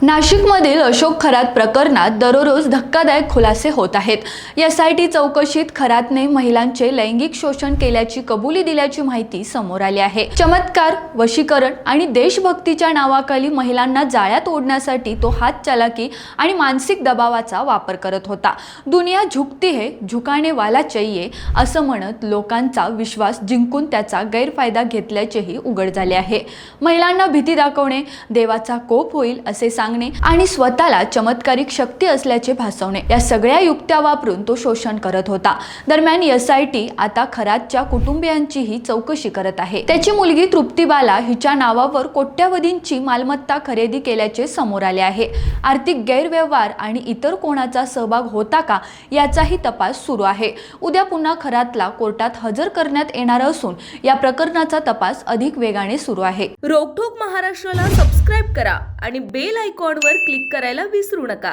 नाशिकमधील अशोक खरात प्रकरणात दररोज धक्कादायक खुलासे होत आहेत। एसआयटी चौकशीत खरातने महिलांचे लैंगिक शोषण केल्याची कबुली दिल्याची माहिती समोर आली आहे। चमत्कार, वशीकरण आणि देशभक्तीच्या नावाखाली महिलांना जाळ्यात ओढण्यासाठी तो हातचलाकी आणि मानसिक दबावाचा वापर करत होता। दुनिया झुकती है, झुकाने वाला चाहिए असं म्हणत लोकांचा विश्वास जिंकून त्याचा गैरफायदा घेतल्याचेही उघड झाले आहे। महिलांना भीती दाखवणे, देवाचा कोप होईल असे आणि स्वतःला चमत्कारिक शक्ती असल्याचे भासवणे या सगळ्या युक्त्या वापरून तो शोषण करत होता। दरम्यान एसआयटी आता खरातच्या कुटुंबियांचीही चौकशी करत आहे। त्याची मुलगी तृप्तीबाला हिच्या नावावर कोट्यावधींची मालमत्ता खरेदी केल्याचे समोर आले आहे। आर्थिक गैरव्यवहार आणि इतर कोणाचा सहभाग होता का याचाही तपास सुरू आहे। उद्या पुन्हा खरातला कोर्टात हजर करण्यात येणार असून या प्रकरणाचा तपास अधिक वेगाने सुरू आहे। रोकठोक महाराष्ट्राला सबस्क्राइब करा आणि बेल आयकॉनवर क्लिक करायला विसरू नका।